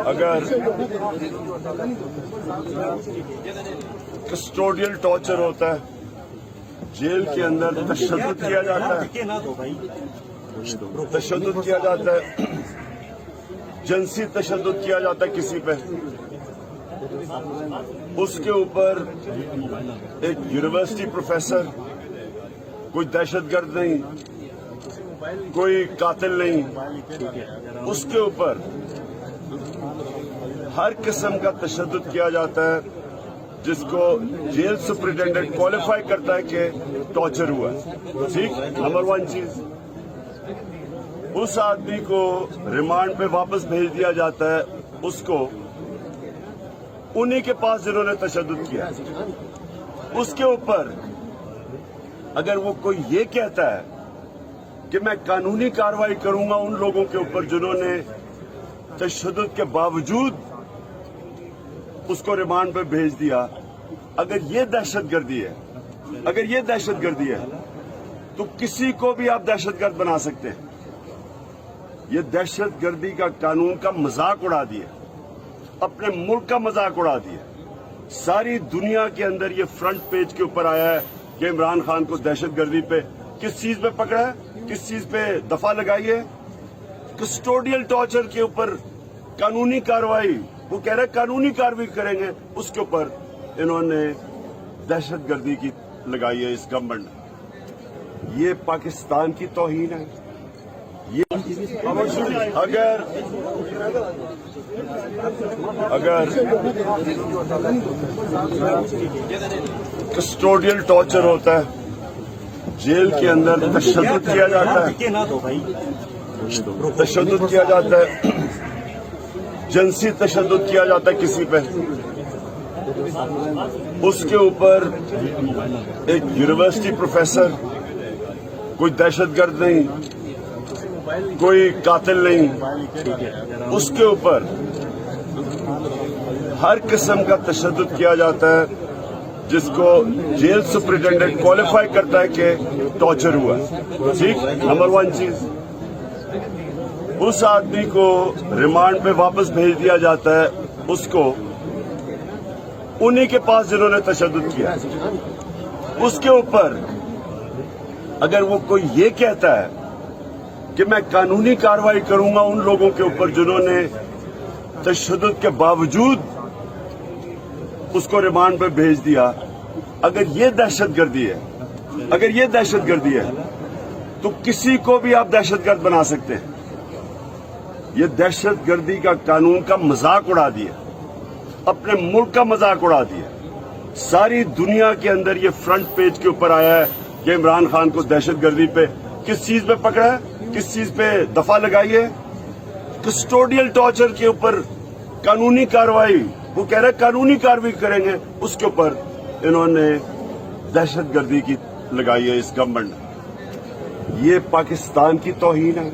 अगर custodial torture होता है, जेल के अंदर तशद्दुद किया जाता है, जिनसी तशद्दुद किया जाता है किसी पे, उसके ऊपर एक यूनिवर्सिटी प्रोफेसर, कोई दहशतगर्द नहीं, कोई कातिल नहीं, उसके ऊपर हर किस्म का तशद्दुद किया जाता है जिसको जेल सुपरिटेंडेंट क्वालिफाई करता है कि टॉर्चर हुआ। ठीक, नंबर 1 चीज, उस आदमी को रिमांड पे वापस भेज दिया जाता है, उसको उन्हीं के पास जिन्होंने तशद्दुद किया। उसके ऊपर अगर वो कोई ये कहता है कि मैं कानूनी कार्रवाई करूंगा उन लोगों के ऊपर जिन्होंने तशद्दुद के बावजूद उसको रिमांड पे भेज दिया, अगर ये दहशतगर्दी है, तो किसी को भी आप दहशतगर्द बना सकते हैं। ये दहशतगर्दी का कानून का मजाक उड़ा दिया, अपने मुल्क का मजाक उड़ा दिया। सारी दुनिया के अंदर ये फ्रंट पेज के ऊपर आया है कि इमरान खान को दहशतगर्दी पे किस चीज पे पकड़ा है, किस चीज पे दफा लगाई है। कस्टोडियल टॉर्चर के ऊपर कानूनी कार्रवाई, वो कह रहे कानूनी कार्रवाई करेंगे, उसके ऊपर इन्होंने दहशतगर्दी की लगाई है इस गवर्नमेंट ने। ये पाकिस्तान की तौहीन है। ये अगर कस्टोडियल टॉर्चर होता है, जेल के अंदर तशद्दुद किया जाता है, जिनसी तशद्दुद किया जाता है किसी पे, उसके ऊपर एक यूनिवर्सिटी प्रोफेसर, कोई दहशतगर्द नहीं, कोई कातिल नहीं, उसके ऊपर हर किस्म का तशद्दुद किया जाता है जिसको जेल सुपरिटेंडेंट क्वालिफाई करता है कि टॉर्चर हुआ। ठीक, नंबर 1 चीज, उस आदमी को रिमांड पे वापस भेज दिया जाता है, उसको उन्हीं के पास जिन्होंने तशद्दुद किया। उसके ऊपर अगर वो कोई ये कहता है कि मैं कानूनी कार्रवाई करूंगा उन लोगों के ऊपर जिन्होंने तशद्दुद के बावजूद उसको रिमांड पे भेज दिया, अगर ये दहशतगर्दी है, तो किसी को भी आप दहशतगर्द बना सकते हैं। ये दहशतगर्दी का कानून का मजाक उड़ा दिया, अपने मुल्क का मजाक उड़ा दिया। सारी दुनिया के अंदर ये फ्रंट पेज के ऊपर आया है कि इमरान खान को दहशतगर्दी पे किस चीज पे पकड़ा है, किस चीज पे दफा लगाई है। कस्टोडियल टॉर्चर के ऊपर कानूनी कार्रवाई, वो कह रहे कानूनी कार्रवाई करेंगे, उसके ऊपर इन्होंने दहशतगर्दी की लगाई है इस गवर्नमेंट ने। ये पाकिस्तान की तौहीन है।